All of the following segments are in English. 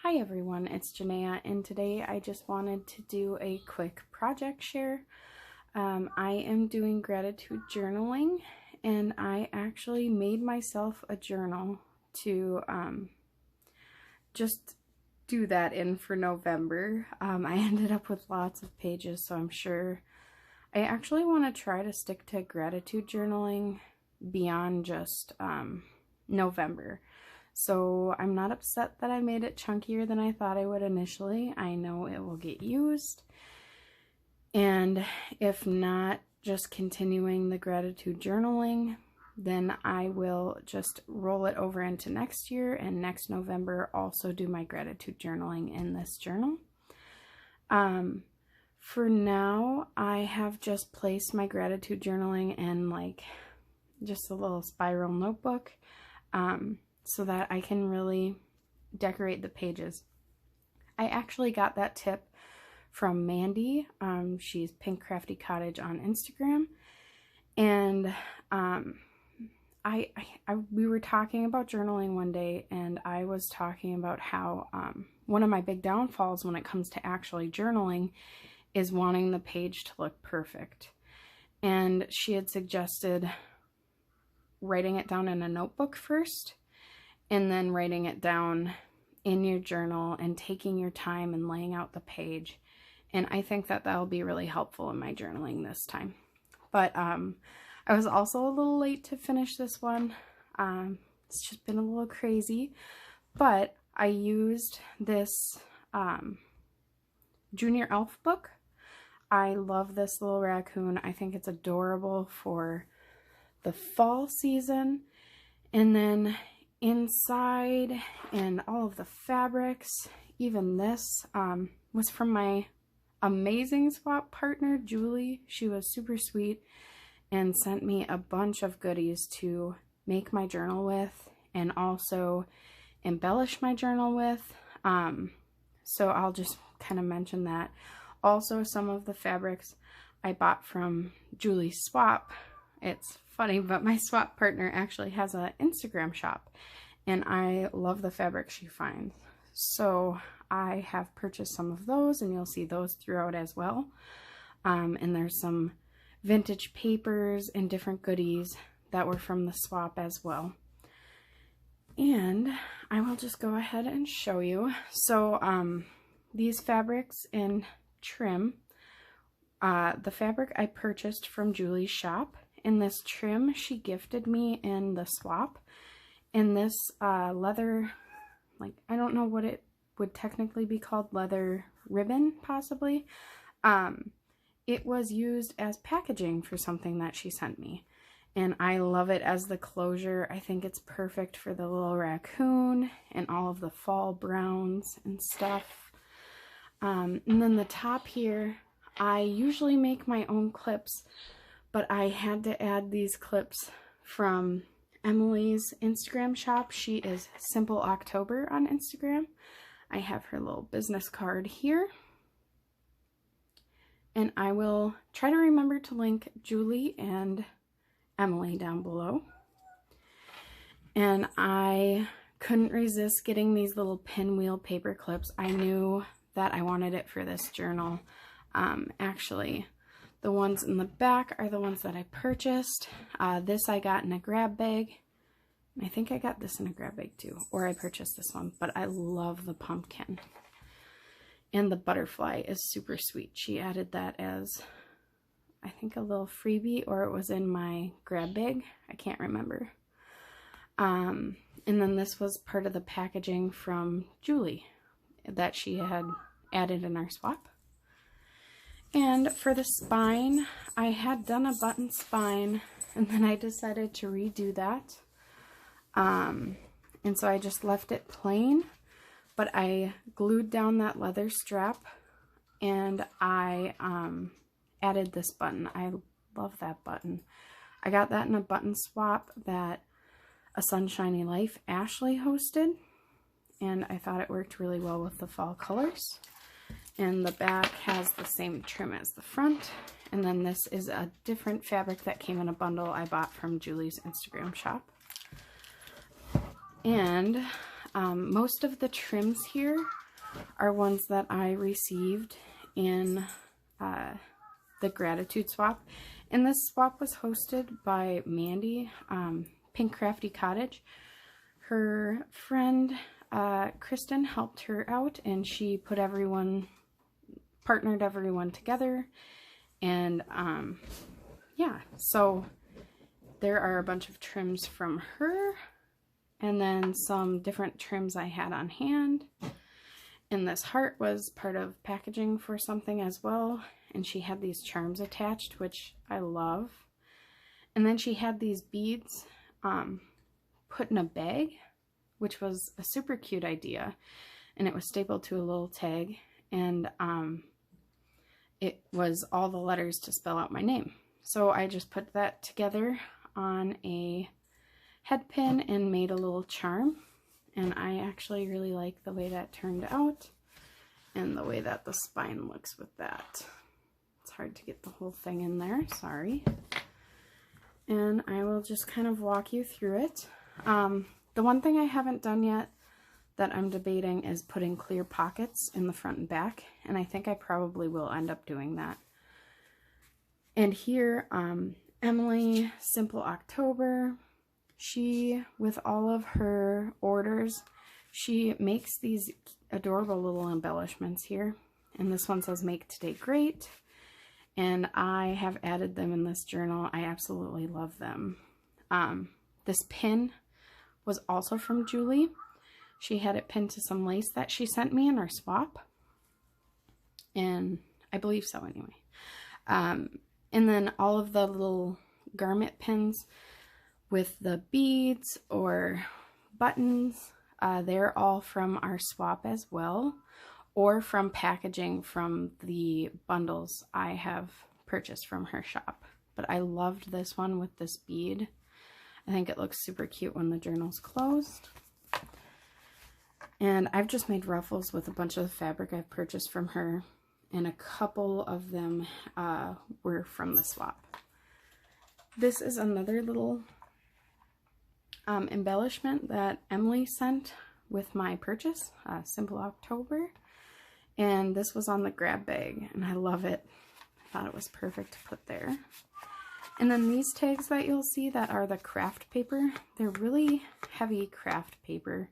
Hi everyone, it's Janaea, and today I just wanted to do a quick project share. I am doing gratitude journaling, and I actually made myself a journal to just do that in for November. I ended up with lots of pages, so I'm sure I actually want to try to stick to gratitude journaling beyond just November. So I'm not upset that I made it chunkier than I thought I would initially. I know it will get used. And if not just continuing the gratitude journaling, then I will just roll it over into next year, and next November also do my gratitude journaling in this journal. For now, I have just placed my gratitude journaling in like just a little spiral notebook. So that I can really decorate the pages. I actually got that tip from Mandy. She's Pink Crafty Cottage on Instagram, and we were talking about journaling one day, and I was talking about how one of my big downfalls when it comes to actually journaling is wanting the page to look perfect. And she had suggested writing it down in a notebook first, and then writing it down in your journal and taking your time and laying out the page. And I think that that'll be really helpful in my journaling this time. But I was also a little late to finish this one. It's just been a little crazy. But I used this Junior Elf book. I love this little raccoon. I think it's adorable for the fall season. And then inside and all of the fabrics, even this was from my amazing swap partner, Julie. She was super sweet and sent me a bunch of goodies to make my journal with and also embellish my journal with. So I'll just kind of mention that. Also, some of the fabrics I bought from Julie's swap. It's funny, but my swap partner actually has an Instagram shop, and I love the fabric she finds. So I have purchased some of those, and you'll see those throughout as well. And there's some vintage papers and different goodies that were from the swap as well. And I will just go ahead and show you. So these fabrics in trim, the fabric I purchased from Julie's shop. In this trim she gifted me in the swap, in this leather, like I don't know what it would technically be called, leather ribbon possibly. It was used as packaging for something that she sent me, and I love it as the closure. I think it's perfect for the little raccoon and all of the fall browns and stuff. And then the top here, I usually make my own clips, but I had to add these clips from Emily's Instagram shop. She is Simple October on Instagram. I have her little business card here. And I will try to remember to link Julie and Emily down below. And I couldn't resist getting these little pinwheel paper clips. I knew that I wanted it for this journal. Actually, the ones in the back are the ones that I purchased. This I got in a grab bag. I think I got this in a grab bag too, or I purchased this one, but I love the pumpkin. And the butterfly is super sweet. She added that as, I think, a little freebie, or it was in my grab bag. I can't remember. And then this was part of the packaging from Julie that she had added in our swap. And for the spine, I had done a button spine, and then I decided to redo that. And so I just left it plain, but I glued down that leather strap, and I added this button. I love that button. I got that in a button swap that A Sunshiny Life Ashley hosted, and I thought it worked really well with the fall colors. And the back has the same trim as the front. And then this is a different fabric that came in a bundle I bought from Julie's Instagram shop. And Most of the trims here are ones that I received in the gratitude swap. And this swap was hosted by Mandy, Pink Crafty Cottage. Her friend Kristin helped her out, and she partnered everyone together. And yeah, so there are a bunch of trims from her, and then some different trims I had on hand. And this heart was part of packaging for something as well. And she had these charms attached, which I love. And then she had these beads put in a bag, which was a super cute idea. And it was stapled to a little tag. And it was all the letters to spell out my name. So I just put that together on a head pin and made a little charm. And I actually really like the way that turned out and the way that the spine looks with that. It's hard to get the whole thing in there, sorry. And I will just kind of walk you through it. The one thing I haven't done yet that I'm debating is putting clear pockets in the front and back, and I think I probably will end up doing that. And here, Emily, Simple October, she, with all of her orders, she makes these adorable little embellishments here. And this one says, "Make Today Great." And I have added them in this journal. I absolutely love them. This pin was also from Julie. She had it pinned to some lace that she sent me in our swap. And I believe so anyway. And then all of the little garment pins with the beads or buttons, they're all from our swap as well, or from packaging from the bundles I have purchased from her shop. But I loved this one with this bead. I think it looks super cute when the journal's closed. And I've just made ruffles with a bunch of the fabric I've purchased from her, and a couple of them were from the swap. This is another little embellishment that Emily sent with my purchase, Simple October. And this was on the grab bag, and I love it. I thought it was perfect to put there. And then these tags that you'll see that are the craft paper, they're really heavy craft paper.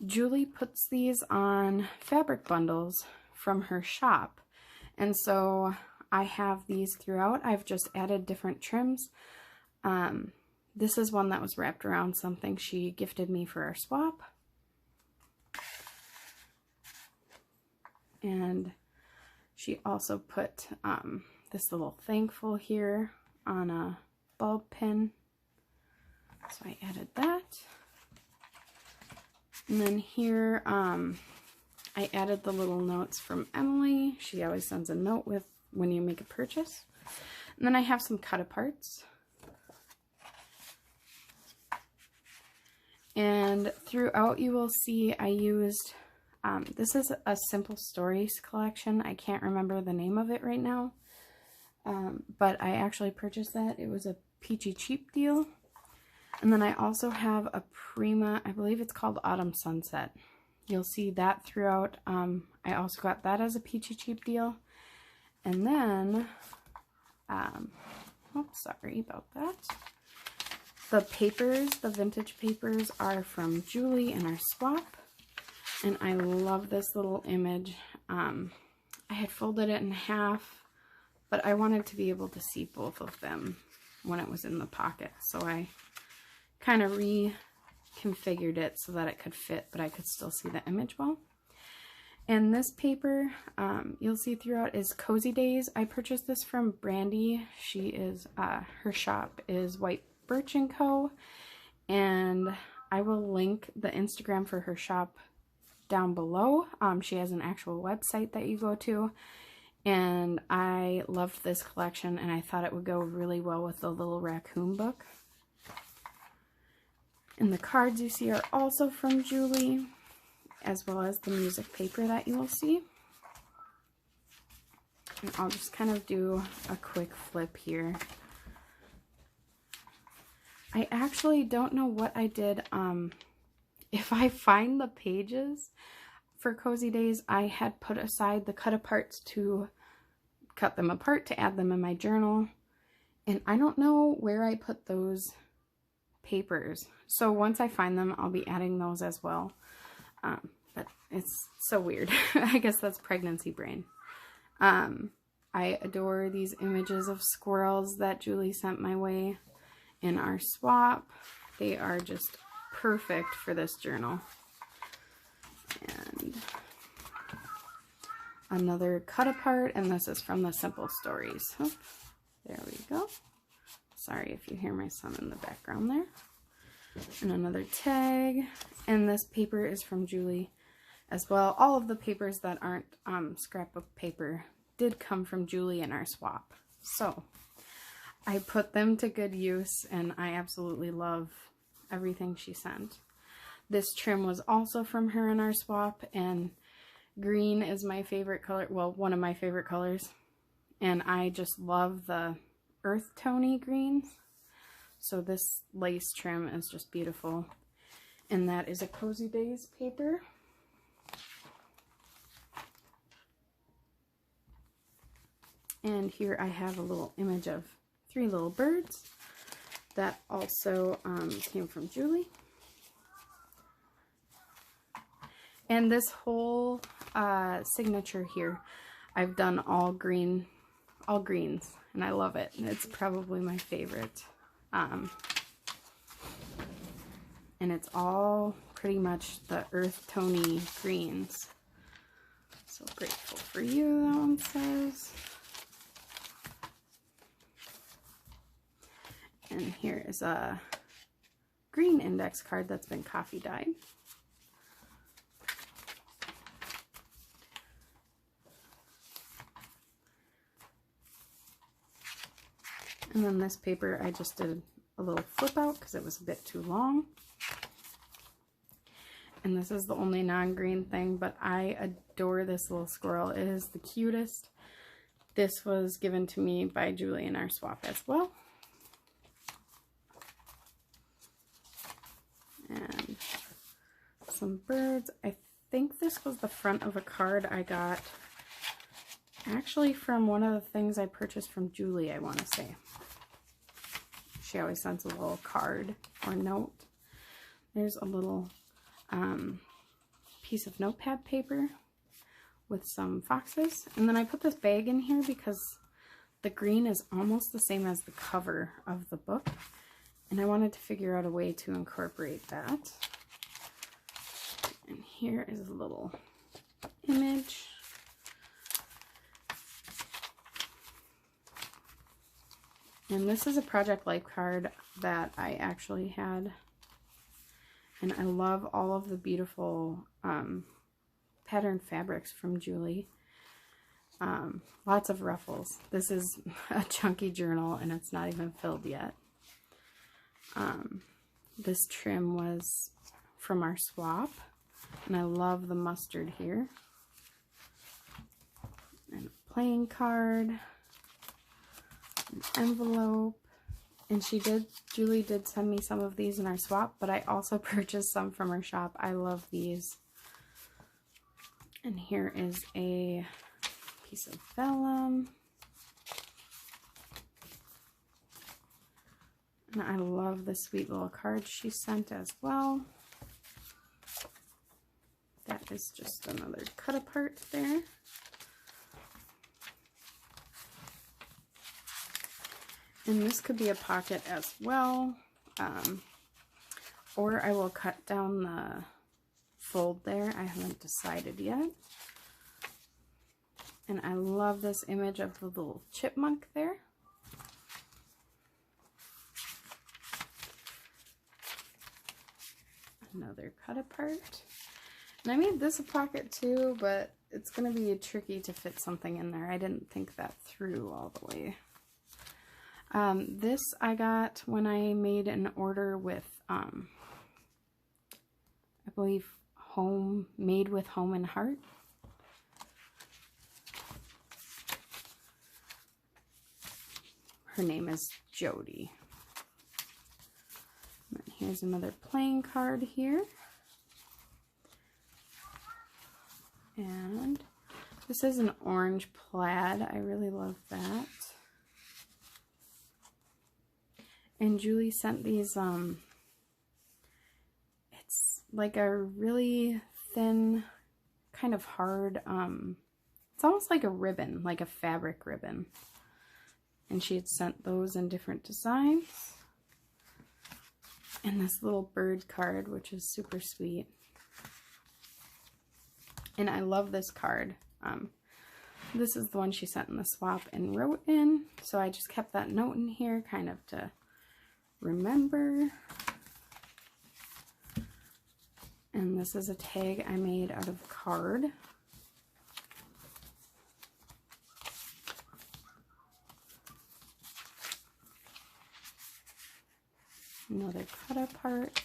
Julie puts these on fabric bundles from her shop. And so I have these throughout. I've just added different trims. This is one that was wrapped around something she gifted me for our swap. And she also put this little thankful here on a bulb pin. So I added that. And then here, I added the little notes from Emily. She always sends a note with when you make a purchase. And then I have some cut-aparts. And throughout you will see I used, this is a Simple Stories collection. I can't remember the name of it right now. But I actually purchased that. It was a peachy cheap deal. And then I also have a Prima, I believe it's called Autumn Sunset. You'll see that throughout. I also got that as a peachy cheap deal. And then, oops, sorry about that. The papers, the vintage papers, are from Julie in our swap. And I love this little image. I had folded it in half, but I wanted to be able to see both of them when it was in the pocket. So I kind of reconfigured it so that it could fit, but I could still see the image well. And this paper, you'll see throughout, is Cozy Days. I purchased this from Mandy. She is, her shop is Whitebirchandco, and I will link the Instagram for her shop down below. She has an actual website that you go to, and I loved this collection, and I thought it would go really well with the little raccoon book. And the cards you see are also from Julie, as well as the music paper that you will see. And I'll just kind of do a quick flip here. I actually don't know what I did if I find the pages for Cozy Days, I had put aside the cut aparts to cut them apart to add them in my journal. And I don't know where I put those papers. So once I find them, I'll be adding those as well. But it's so weird. I guess that's pregnancy brain. I adore these images of squirrels that Julie sent my way in our swap. They are just perfect for this journal. And another cut apart, and this is from the Simple Stories. Oh, there we go. Sorry if you hear my son in the background there. And another tag, and this paper is from Julie as well. All of the papers that aren't scrapbook paper did come from Julie in our swap. So I put them to good use, and I absolutely love everything she sent. This trim was also from her in our swap, and green is my favorite color, well, one of my favorite colors. And I just love the earth tony greens. So this lace trim is just beautiful. And that is a Cozy Days paper. And here I have a little image of 3 little birds that also came from Julie. And this whole signature here, I've done all greens, and I love it. It's probably my favorite. And it's all pretty much the earth tony greens. So grateful for you, that one says. And here is a green index card that's been coffee dyed. And then this paper, I just did a little flip out because it was a bit too long. And this is the only non-green thing, but I adore this little squirrel. It is the cutest. This was given to me by Julie in our swap as well. And some birds. I think this was the front of a card I got actually from one of the things I purchased from Julie, I want to say. She always sends a little card or note. There's a little piece of notepad paper with some foxes. And then I put this bag in here because the green is almost the same as the cover of the book. And I wanted to figure out a way to incorporate that. And here is a little image. And this is a Project Life card that I actually had. And I love all of the beautiful patterned fabrics from Julie. Lots of ruffles. This is a chunky journal and it's not even filled yet. This trim was from our swap, and I love the mustard here. And a playing card, an envelope, and Julie did send me some of these in our swap, but I also purchased some from her shop. I love these. And here is a piece of vellum. And I love the sweet little card she sent as well. That is just another cut apart there. And this could be a pocket as well. Or I will cut down the fold there. I haven't decided yet. And I love this image of the little chipmunk there. Another cut apart. And I made this a pocket too, but it's going to be tricky to fit something in there. I didn't think that through all the way. This I got when I made an order with, I believe, Made with Home and Heart. Her name is Jody. And here's another playing card here. And this is an orange plaid. I really love that. And Julie sent these, it's like a really thin, kind of hard, it's almost like a ribbon, like a fabric ribbon. And she had sent those in different designs. And this little bird card, which is super sweet. And I love this card. This is the one she sent in the swap and wrote in. So I just kept that note in here kind of to remember. And this is a tag I made out of card. Another cut apart.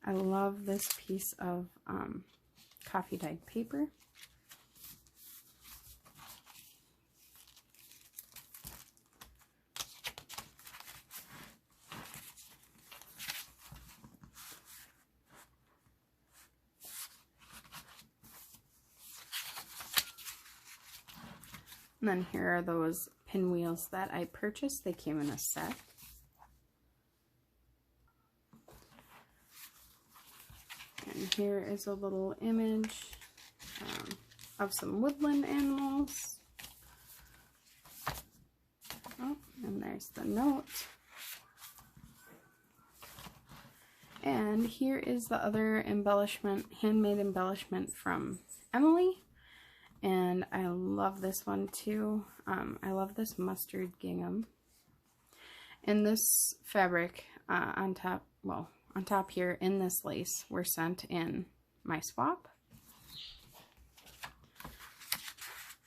I love this piece of coffee dyed paper. And then here are those pinwheels that I purchased. They came in a set. And here is a little image of some woodland animals. Oh, and there's the note. And here is the other embellishment, handmade embellishment from Emily. And I love this one too. I love this mustard gingham. And this fabric on top here in this lace were sent in my swap.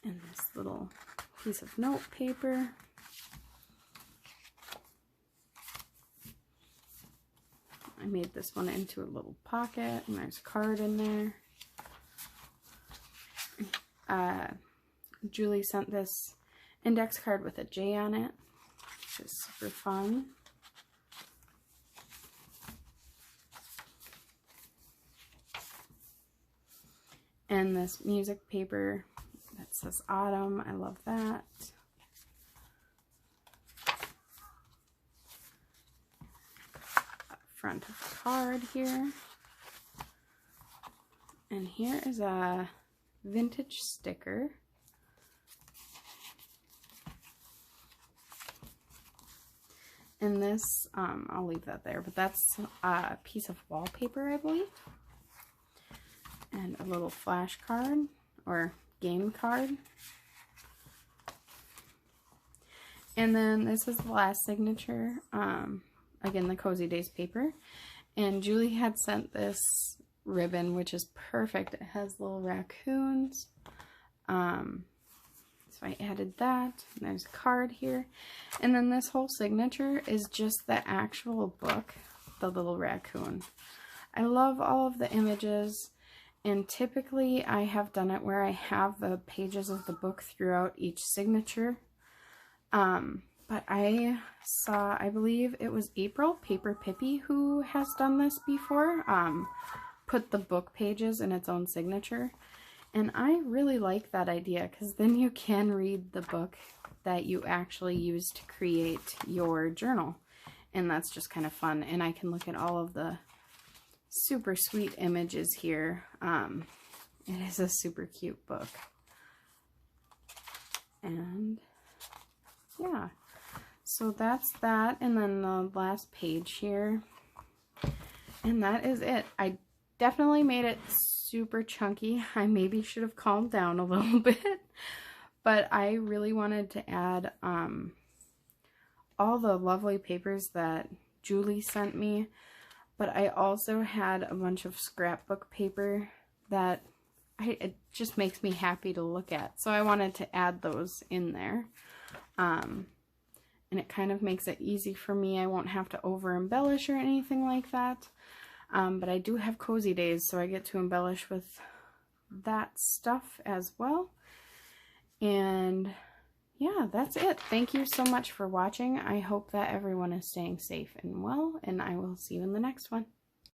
And this little piece of note paper. I made this one into a little pocket, and there's a card in there. Julie sent this index card with a J on it, which is super fun. And this music paper that says autumn. I love that. Front of the card here. And here is a vintage sticker. And this, I'll leave that there, but that's a piece of wallpaper, I believe. And a little flash card, or game card. And then this is the last signature, again, the Cozy Days paper. And Julie had sent this ribbon, which is perfect. It has little raccoons. So I added that. And there's a card here. And then this whole signature is just the actual book, the little raccoon. I love all of the images. And typically I have done it where I have the pages of the book throughout each signature. But I saw, I believe it was April, Paper Pippi, who has done this before. Put the book pages in its own signature. And I really like that idea, because then you can read the book that you actually used to create your journal. And that's just kind of fun. And I can look at all of the super sweet images here. It is a super cute book. And yeah, so that's that. And then the last page here. And that is it. I definitely made it super chunky. I maybe should have calmed down a little bit, but I really wanted to add all the lovely papers that Julie sent me, but I also had a bunch of scrapbook paper that it just makes me happy to look at, so I wanted to add those in there. And it kind of makes it easy for me. I won't have to over embellish or anything like that. But I do have Cozy Days, so I get to embellish with that stuff as well. And yeah, that's it. Thank you so much for watching. I hope that everyone is staying safe and well, and I will see you in the next one.